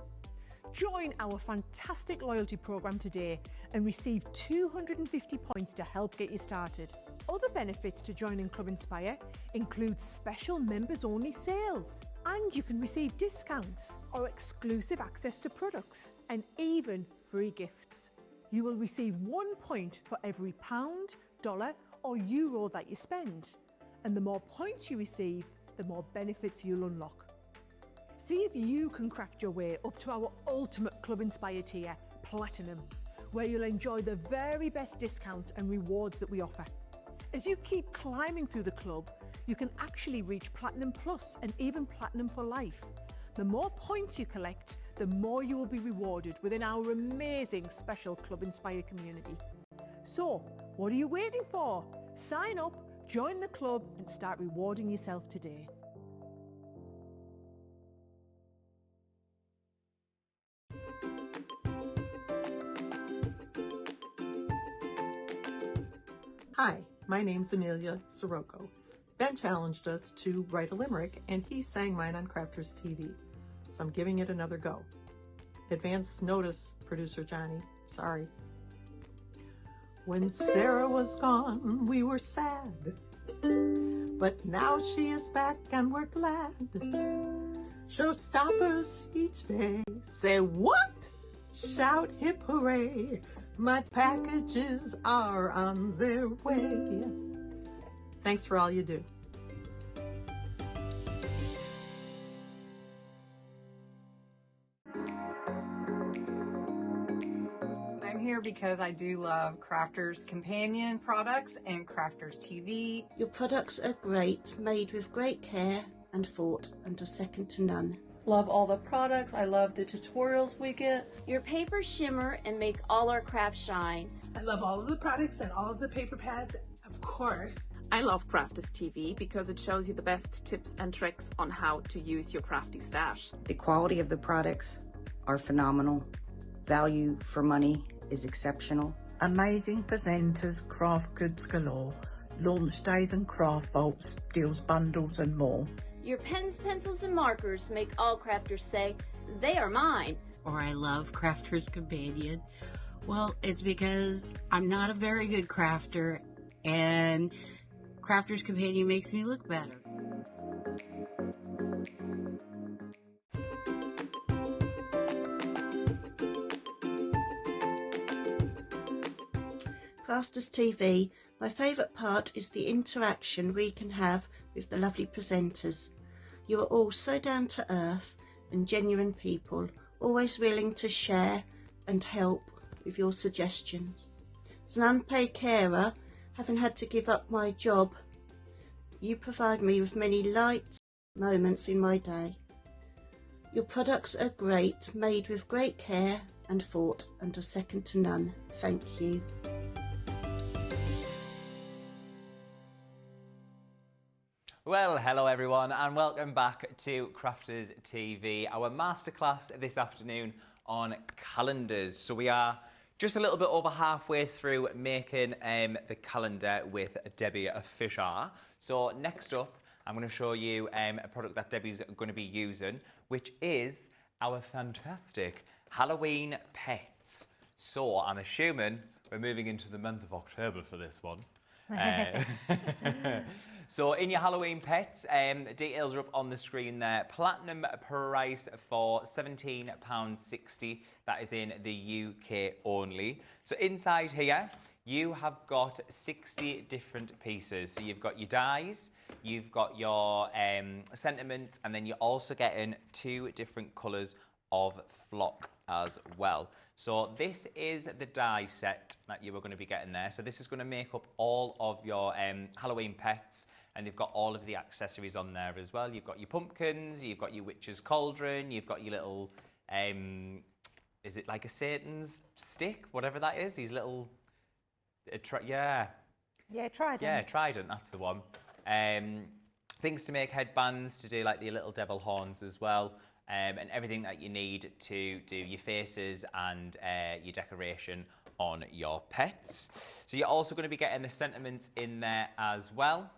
Join our fantastic loyalty program today and receive 250 points to help get you started. Other benefits to joining Club Inspire include special members-only sales, and you can receive discounts or exclusive access to products, and even free gifts. You will receive 1 point for every pound, dollar or euro that you spend. And the more points you receive, the more benefits you'll unlock. See if you can craft your way up to our ultimate Club Inspire tier, Platinum, where you'll enjoy the very best discounts and rewards that we offer. As you keep climbing through the club, you can actually reach Platinum Plus and even Platinum for life. The more points you collect, the more you will be rewarded within our amazing special Club Inspire community. So, what are you waiting for? Sign up, join the club and start rewarding yourself today. Hi, my name's Amelia Sirocco. Ben challenged us to write a limerick, and he sang mine on Crafters TV, so I'm giving it another go. Advance notice, producer Johnny. Sorry. When Sarah was gone, we were sad, but now she is back and we're glad. Showstoppers each day say what? Shout hip hooray, my packages are on their way. Thanks for all you do. I'm here because I do love Crafters Companion products and Crafters TV. Your products are great, made with great care and thought, and are second to none. Love all the products. I love the tutorials we get. Your papers shimmer and make all our crafts shine. I love all of the products and all of the paper pads, of course. I love Crafters TV because it shows you the best tips and tricks on how to use your crafty stash. The quality of the products are phenomenal. Value for money is exceptional. Amazing presenters, craft goods galore, launch days and craft vaults, deals bundles and more. Your pens, pencils, and markers make all crafters say, they are mine. Or I love Crafter's Companion. Well, it's because I'm not a very good crafter, and Crafter's Companion makes me look better. Crafters TV, my favourite part is the interaction we can have with the lovely presenters. You are all so down to earth and genuine people, always willing to share and help with your suggestions. As an unpaid carer, having had to give up my job, you provide me with many light moments in my day. Your products are great, made with great care and thought, and are second to none. Thank you. Well, hello everyone, and welcome back to Crafters TV, our masterclass this afternoon on calendars. So we are just a little bit over halfway through making the calendar with Debbie Fisher. So next up, I'm going to show you a product that Debbie's going to be using, which is our fantastic Halloween pets. So I'm assuming we're moving into the month of October for this one. So in your Halloween pets, details are up on the screen there. Platinum price for £17.60. That is in the UK only. So inside here, you have got 60 different pieces. So you've got your dies, you've got your sentiments, and then you're also getting 2 different colours of flock as well. So this is the die set that you are going to be getting there. So this is going to make up all of your Halloween pets, and you've got all of the accessories on there as well. You've got your pumpkins, you've got your witch's cauldron, you've got your little, is it like a Satan's stick? Whatever that is, these little, Yeah, trident. Yeah, trident, that's the one. Things to make headbands, to do like the little devil horns as well. And everything that you need to do your faces and your decoration on your pets. So you're also going to be getting the sentiments in there as well.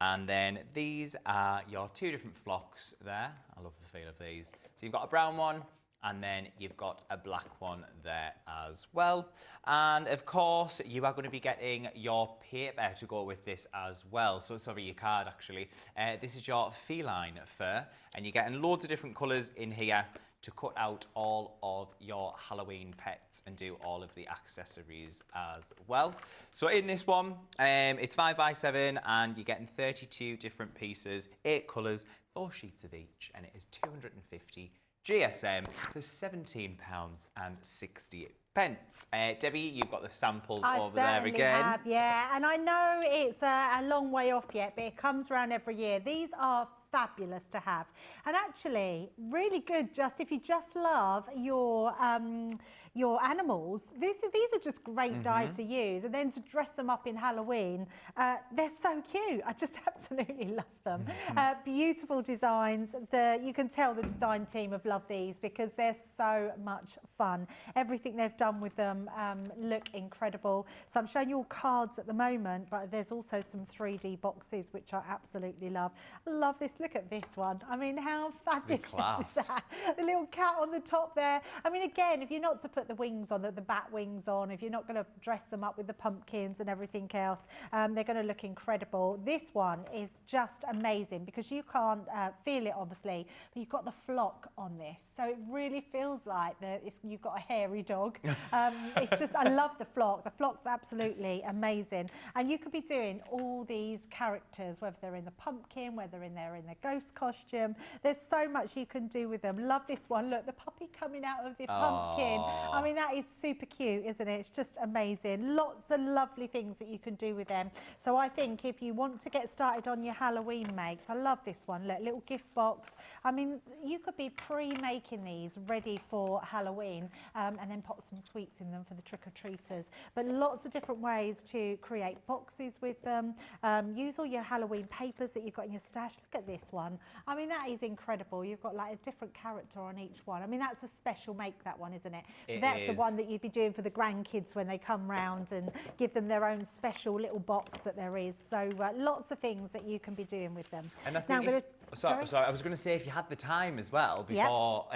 And then these are your 2 different flocks there. I love the feel of these. So you've got a brown one, and then you've got a black one there as well. And of course, you are going to be getting your paper to go with this as well. So sorry, your card actually. This is your feline fur, and you're getting loads of different colours in here to cut out all of your Halloween pets and do all of the accessories as well. So in this one, it's 5x7, and you're getting 32 different pieces, 8 colours, 4 sheets of each, and it is 250 GSM for £17.60. Debbie, you've got the samples over there again. I certainly have, yeah. And I know it's a long way off yet, but it comes around every year. These are fabulous to have, and actually really good just if you just love your animals. These are just great dies to use, and then to dress them up in Halloween, they're so cute. I just absolutely love them. Beautiful designs. You can tell the design team have loved these because they're so much fun. Everything they've done with them look incredible. So I'm showing you all cards at the moment, but there's also some 3D boxes which I absolutely love. I love this. Look at this one. I mean, how fabulous is that? The little cat on the top there. I mean, again, if you're not to put the wings on, the bat wings on, if you're not going to dress them up with the pumpkins and everything else, they're going to look incredible. This one is just amazing because you can't feel it, obviously, but you've got the flock on this. So it really feels like you've got a hairy dog. It's just, I love the flock. The flock's absolutely amazing. And you could be doing all these characters, whether they're in the pumpkin, whether they're in the ghost costume. There's so much you can do with them. Love this one. Look, the puppy coming out of the pumpkin. I mean, that is super cute, isn't it? It's just amazing. Lots of lovely things that you can do with them. So I think if you want to get started on your Halloween makes, I love this one. Look, little gift box. I mean, you could be pre-making these ready for Halloween and then pop some sweets in them for the trick-or-treaters. But lots of different ways to create boxes with them. Use all your Halloween papers that you've got in your stash. Look at this one. I mean, that is incredible. You've got like a different character on each one. I mean, that's a special make, that one, isn't it? So that's the one that you'd be doing for the grandkids when they come round, and give them their own special little box that there is. So lots of things that you can be doing with them. And I think sorry, I was going to say, if you had the time as well, before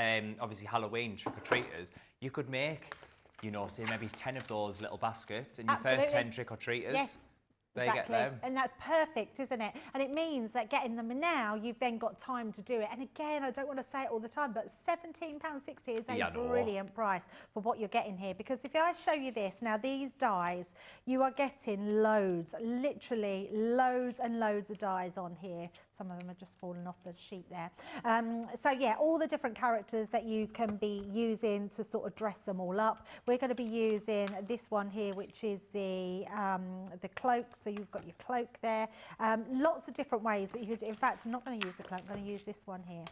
obviously Halloween trick-or-treaters, you could make, you know, say maybe 10 of those little baskets, and your first 10 trick-or-treaters. Yes. They get them. And that's perfect, isn't it? And it means that getting them now, you've then got time to do it. And again, I don't want to say it all the time, but £17.60 is a brilliant price for what you're getting here. Because if I show you this, now these dies, you are getting loads, literally loads and loads of dies on here. Some of them are just falling off the sheet there. So yeah, all the different characters that you can be using to sort of dress them all up. We're going to be using this one here, which is the cloak. So you've got your cloak there. Lots of different ways that you could, in fact, I'm not going to use the cloak, I'm going to use this one here.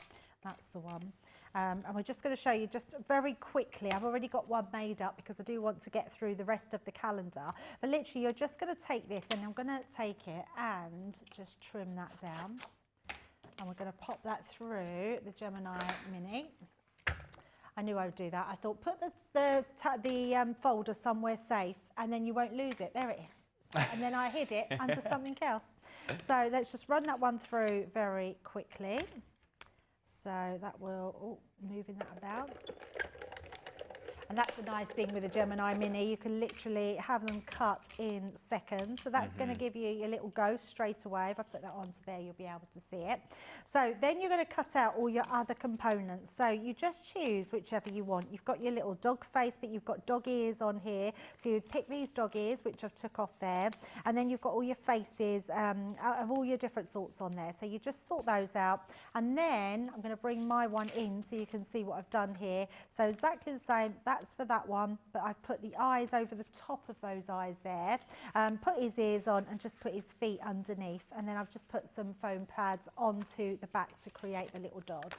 That's the one. And we're just going to show you just very quickly. I've already got one made up because I do want to get through the rest of the calendar. But literally, you're just going to take this, and I'm going to take it and just trim that down. And we're going to pop that through the Gemini Mini. I knew I would do that. I thought, put the folder somewhere safe, and then you won't lose it. There it is. And then I hid it under something else. So let's just run that one through very quickly. So that will, moving that about. And that's the nice thing with the Gemini Mini. You can literally have them cut in seconds. So that's going to give you your little ghost straight away. If I put that onto there, you'll be able to see it. So then you're going to cut out all your other components. So you just choose whichever you want. You've got your little dog face, but you've got dog ears on here. So you'd pick these dog ears, which I've took off there. And then you've got all your faces of all your different sorts on there. So you just sort those out. And then I'm going to bring my one in so you can see what I've done here. So exactly the same. That's for that one, but I've put the eyes over the top of those eyes there, put his ears on and just put his feet underneath, and then I've just put some foam pads onto the back to create the little dog.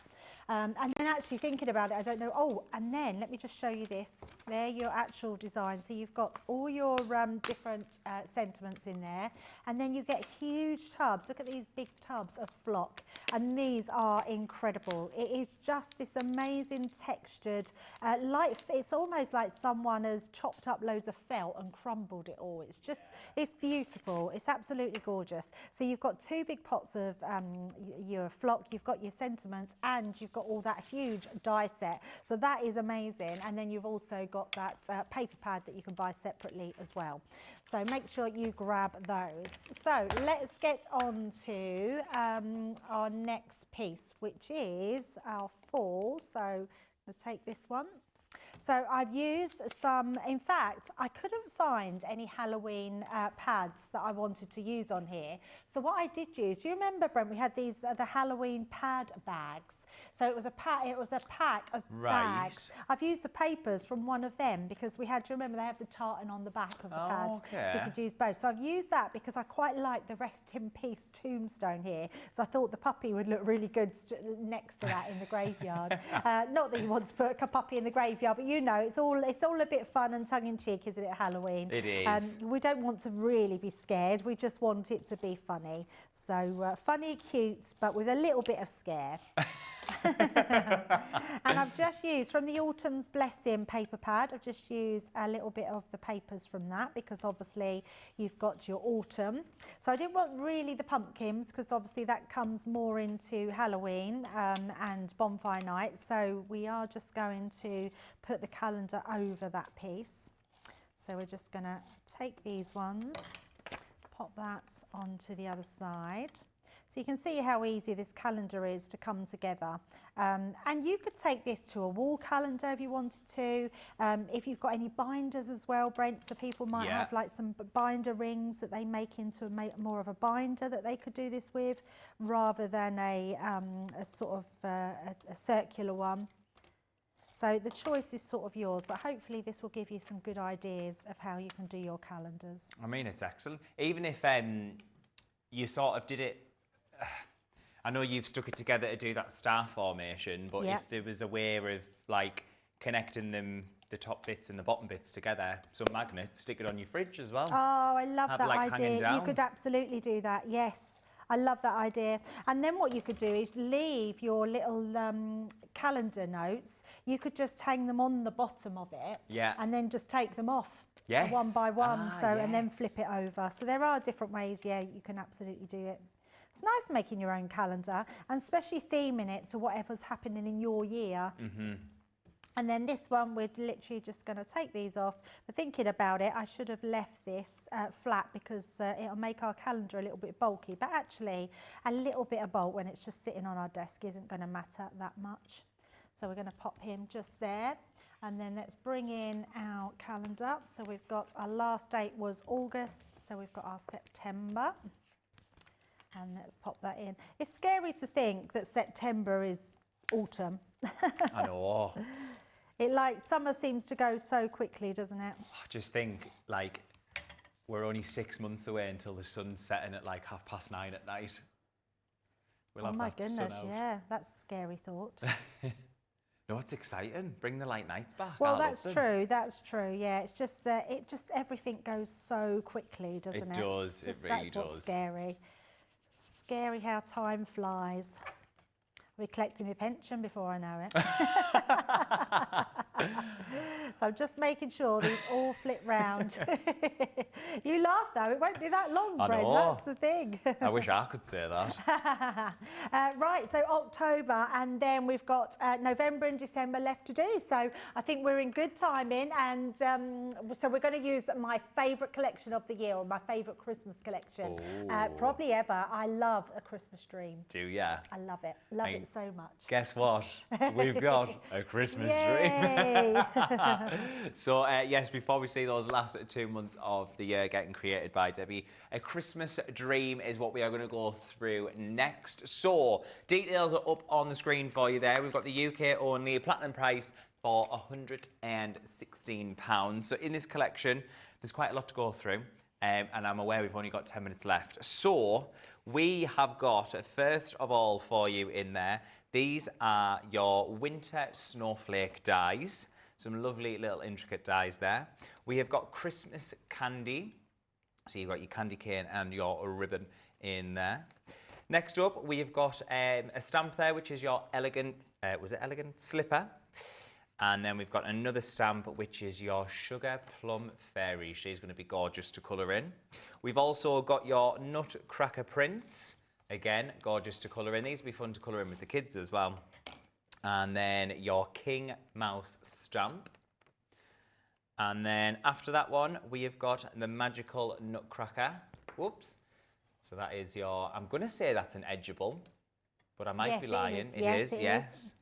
And then actually thinking about it, I don't know, oh, and then let me just show you this. There, your actual design. So you've got all your different sentiments in there, and then you get huge tubs. Look at these big tubs of flock, and these are incredible. It is just this amazing textured, it's almost like someone has chopped up loads of felt and crumbled it all. It's just, it's beautiful. It's absolutely gorgeous. So you've got two big pots of your flock, you've got your sentiments, and you've got all that huge die set. So that is amazing. And then you've also got that paper pad that you can buy separately as well. So make sure you grab those. So let's get on to our next piece, which is our fall. So let's take this one. So I've used some, in fact, I couldn't find any Halloween pads that I wanted to use on here. So what I did use, do you remember, Brent, we had these, the Halloween pad bags. So it was a pack of bags. I've used the papers from one of them because we had to remember they have the tartan on the back of the pads. Okay. So you could use both. So I've used that because I quite like the rest in peace tombstone here. So I thought the puppy would look really good next to that in the graveyard. Not that you want to put a puppy in the graveyard, but you know, it's all a bit fun and tongue-in-cheek, isn't it, Halloween? It is. We don't want to really be scared. We just want it to be funny. So funny, cute, but with a little bit of scare. And I've just used, from the Autumn's Blessing paper pad, I've just used a little bit of the papers from that because obviously you've got your autumn. So I didn't want really the pumpkins because obviously that comes more into Halloween and bonfire night. So we are just going to put the calendar over that piece. So we're just going to take these ones, pop that onto the other side. So you can see how easy this calendar is to come together. And you could take this to a wall calendar if you wanted to. If you've got any binders as well, Brent, so people might have like some binder rings that they make into more of a binder that they could do this with, rather than a sort of a circular one. So the choice is sort of yours, but hopefully this will give you some good ideas of how you can do your calendars. I mean, it's excellent. Even if you sort of did it, I know you've stuck it together to do that star formation, but if there was a way of like connecting them, the top bits and the bottom bits together, some magnets, stick it on your fridge as well. Oh, I love that like idea. You could absolutely do that, yes. I love that idea. And then what you could do is leave your little calendar notes. You could just hang them on the bottom of it and then just take them off one by one, and then flip it over. So there are different ways, you can absolutely do it. It's nice making your own calendar, and especially theming it to whatever's happening in your year. And then this one, we're literally just going to take these off. But thinking about it, I should have left this flat because it'll make our calendar a little bit bulky. But actually, a little bit of bulk when it's just sitting on our desk isn't going to matter that much. So we're going to pop him just there. And then let's bring in our calendar. So we've got our last date was August. So we've got our September. And let's pop that in. It's scary to think that September is autumn. I know. Summer seems to go so quickly, doesn't it? I just think, like, we're only 6 months away until the sun's setting at like 9:30 at night. We'll have my that sun goodness, out. yeah, that's a scary thought. No, it's exciting. Bring the light nights back. Well, that's true, yeah. It's just that everything goes so quickly, doesn't it? It does, it really That's what's does. scary. Scary how time flies. We're collecting my pension before I know it. So I'm just making sure these all flip round. You laugh though, it won't be that long, I Brent, know. that's the thing. I wish I could say that. Right, so October, and then we've got November and December left to do. So I think we're in good timing, and so we're going to use my favourite collection of the year, or my favourite Christmas collection, probably ever. I love a Christmas dream. Do ya? I love it. Love it so much. Guess what? We've got a Christmas Yay. dream. So yes, before we see those last 2 months of the year getting created by Debbie, a Christmas dream is what we are going to go through next. So details are up on the screen for you there. We've got the UK only platinum price for £116. So in this collection, there's quite a lot to go through. And I'm aware we've only got 10 minutes left. So we have got, first of all for you in there, these are your winter snowflake dies. Some lovely little intricate dies there. We have got Christmas candy. So you've got your candy cane and your ribbon in there. Next up, we have got a stamp there, which is your elegant, was it elegant? Slipper. And then we've got another stamp, which is your Sugar Plum Fairy. She's going to be gorgeous to colour in. We've also got your Nutcracker Prince. Again, gorgeous to colour in. These will be fun to colour in with the kids as well. And then your King Mouse stamp. And then after that one, we have got the Magical Nutcracker. Whoops. So that is your, I'm going to say that's an edgeable, but I might be lying. It is.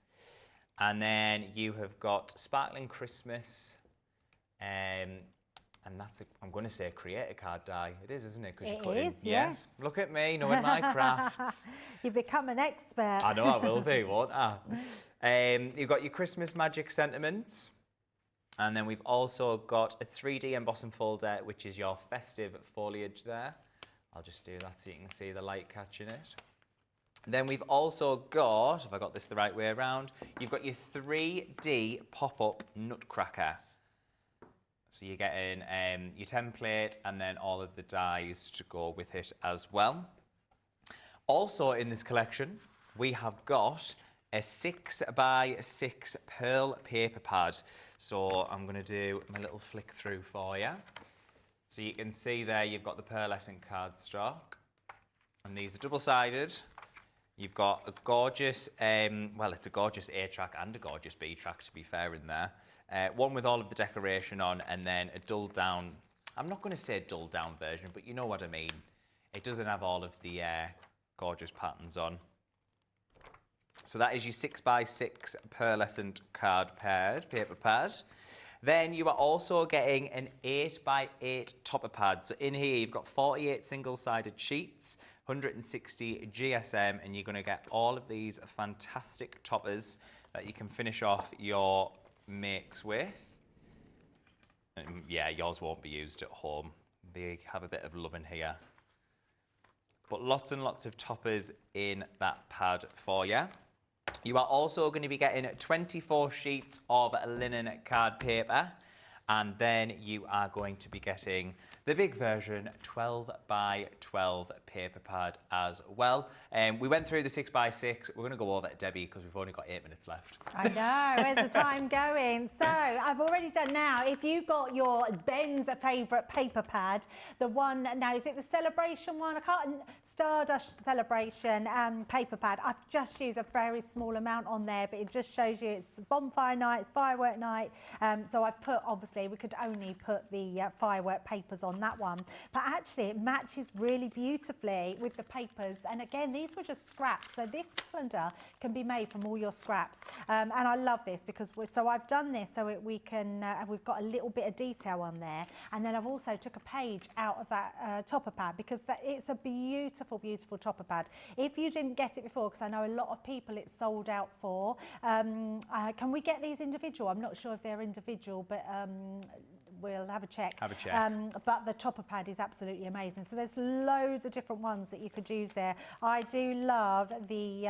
And then you have got Sparkling Christmas, and that's, I'm going to say creator card die. It is, isn't it? It is, yes. Look at me, knowing my craft. You become an expert. I know I will be, won't I? You've got your Christmas Magic Sentiments. And then we've also got a 3D embossing folder, which is your festive foliage there. I'll just do that so you can see the light catching it. Then we've also got, if I got this the right way around, you've got your 3D pop-up nutcracker. So you're getting your template and then all of the dies to go with it as well. Also in this collection, we have got a 6x6 pearl paper pad. So I'm going to do my little flick through for you. So you can see there you've got the pearlescent cardstock, and these are double-sided. You've got a gorgeous, well, it's a gorgeous A track and a gorgeous B track, to be fair, in there. One with all of the decoration on, and then a dulled down, I'm not going to say dulled down version, but you know what I mean. It doesn't have all of the gorgeous patterns on. So that is your 6x6 pearlescent card pad, paper pad. Then you are also getting an 8x8 topper pad. So in here you've got 48 single-sided sheets, 160 GSM, and you're going to get all of these fantastic toppers that you can finish off your makes with. And yeah, yours won't be used at home. They have a bit of love in here. But lots and lots of toppers in that pad for you. You are also going to be getting 24 sheets of linen card paper, and then you are going to be getting the big version, 12x12 paper pad as well. We went through the 6x6. We're going to go over to Debbie because we've only got 8 minutes left. I know, where's the time going? So I've already done now. If you've got your Ben's favourite paper pad, the one, now is it the celebration one? I can't, Stardust Celebration paper pad. I've just used a very small amount on there, but it just shows you it's bonfire night, it's firework night. So I've put, obviously, we could only put the firework papers on that one. But actually, it matches really beautifully with the papers. And again, these were just scraps. So this calendar can be made from all your scraps. And I love this because, so I've done this so we can, we've got a little bit of detail on there. And then I've also took a page out of that topper pad because it's a beautiful, beautiful topper pad. If you didn't get it before, because I know a lot of people it's sold out for, can we get these individual? I'm not sure if they're individual, but we'll have a check. Have a check. But the topper pad is absolutely amazing. So there's loads of different ones that you could use there. I do love the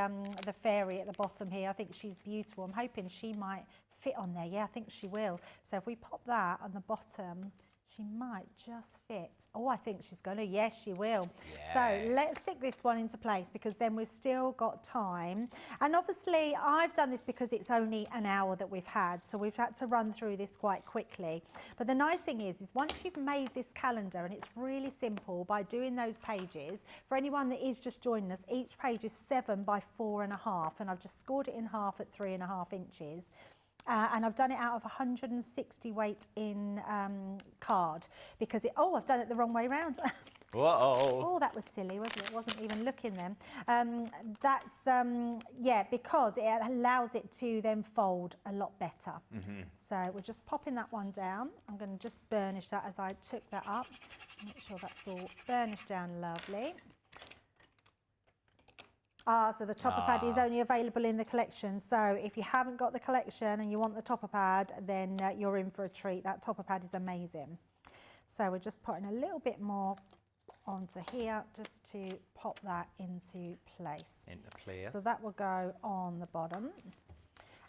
fairy at the bottom here. I think she's beautiful. I'm hoping she might fit on there. Yeah, I think she will. So if we pop that on the bottom, she might just fit. Oh, I think she's going to. Yes, she will. Yes. So let's stick this one into place because then we've still got time. And obviously, I've done this because it's only an hour that we've had. So we've had to run through this quite quickly. But the nice thing is once you've made this calendar, and it's really simple by doing those pages, for anyone that is just joining us, each page is 7 by 4.5. And I've just scored it in half at 3.5 inches. And I've done it out of 160 weight in card because I've done it the wrong way around. Whoa. Oh, that was silly, wasn't it? Wasn't even looking then. Because it allows it to then fold a lot better. So we're just popping that one down. I'm going to just burnish that as I took that up. Make sure that's all burnished down lovely. So the topper pad is only available in the collection. So if you haven't got the collection and you want the topper pad, then you're in for a treat. That topper pad is amazing. So we're just putting a little bit more onto here just to pop that into place. So that will go on the bottom.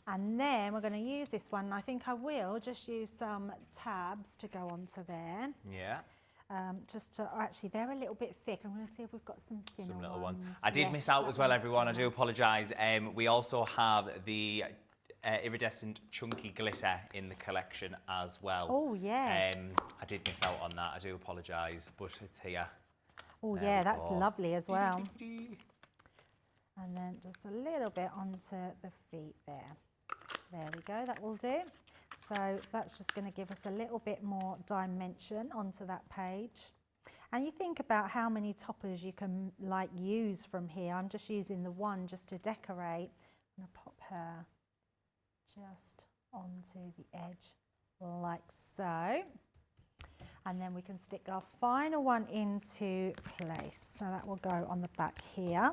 And then we're going to use this one. I think I will just use some tabs to go onto there. Yeah. Just to, actually, they're a little bit thick. I'm going to see if we've got some thinner little ones. ones. I did miss out as well, everyone. I do apologise. We also have the iridescent chunky glitter in the collection as well. Oh, yes. I did miss out on that. I do apologise, but it's here. Oh, yeah, that's lovely as well. And then just a little bit onto the feet there. There we go. That will do. So that's just going to give us a little bit more dimension onto that page. And you think about how many toppers you can use from here. I'm just using the one just to decorate. I'm going to pop her just onto the edge like so. And then we can stick our final one into place. So that will go on the back here.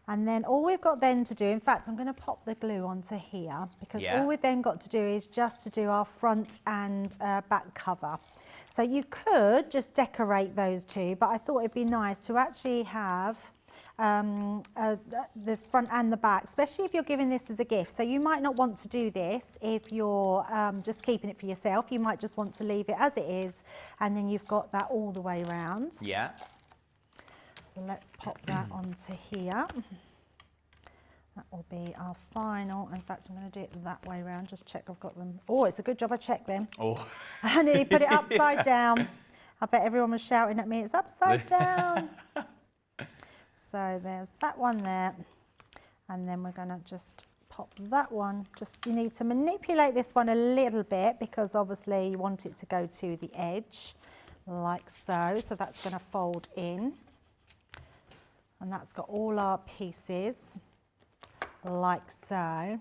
And then all we've got then to do, in fact, I'm going to pop the glue onto here because all we've then got to do is just to do our front and back cover. So you could just decorate those two, but I thought it'd be nice to actually have the front and the back, especially if you're giving this as a gift. So you might not want to do this if you're just keeping it for yourself. You might just want to leave it as it is, and then you've got that all the way around. Yeah. So let's pop that onto here. That will be our final. In fact, I'm going to do it that way around. Just check I've got them. Oh, it's a good job I checked them. Oh. I nearly put it upside down. I bet everyone was shouting at me, it's upside down. So there's that one there. And then we're going to just pop that one. You need to manipulate this one a little bit because obviously you want it to go to the edge like so. So that's going to fold in. And that's got all our pieces like so.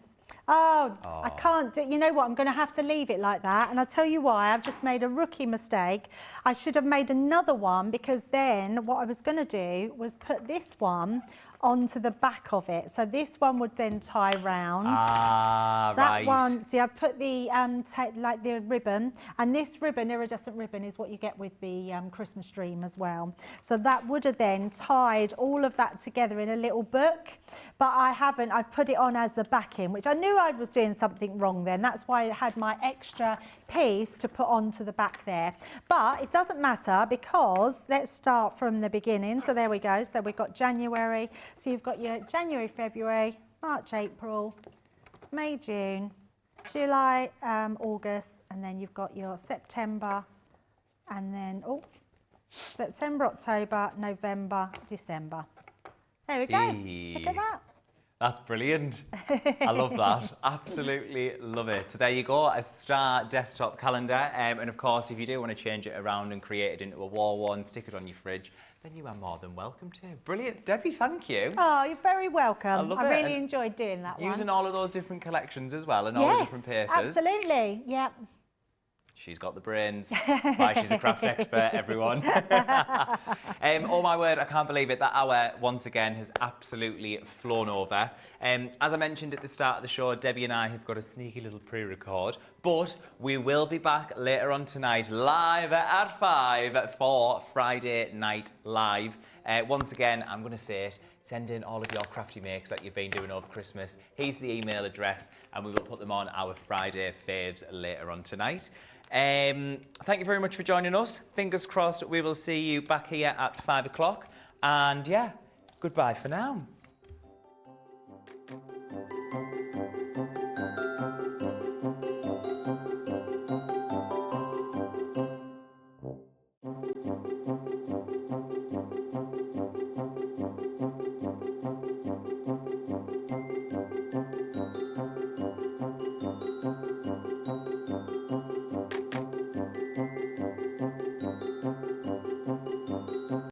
Oh, I can't do, you know what, I'm going to have to leave it like that. And I'll tell you why, I've just made a rookie mistake. I should have made another one because then what I was going to do was put this one onto the back of it. So this one would then tie round. That one, see, I put the like the ribbon, and this ribbon, iridescent ribbon, is what you get with the Christmas dream as well. So that would have then tied all of that together in a little book, but I haven't. I've put it on as the backing, which I knew knew I was doing something wrong then. That's why I had my extra piece to put onto the back there. But it doesn't matter because let's start from the beginning. So there we go. So we've got January. So you've got your January, February, March, April, May, June, July, August, and then you've got your September, and then, September, October, November, December. There we go. Look at that. That's brilliant. I love that. Absolutely love it. So there you go, a star desktop calendar. And of course, if you do want to change it around and create it into a wall one, stick it on your fridge, then you are more than welcome to. Brilliant. Debbie, thank you. Oh, you're very welcome. I really enjoyed doing that one. Using all of those different collections as well and all the different papers. Absolutely. Yep. She's got the brains. Why, she's a craft expert, everyone. Oh my word, I can't believe it. That hour, once again, has absolutely flown over. As I mentioned at the start of the show, Debbie and I have got a sneaky little pre-record, but we will be back later on tonight, live at 5 for Friday Night Live. Once again, I'm going to say it, send in all of your crafty makes that you've been doing over Christmas. Here's the email address, and we will put them on our Friday faves later on tonight. Thank you very much for joining us. Fingers crossed we will see you back here at 5 o'clock. And yeah, goodbye for now.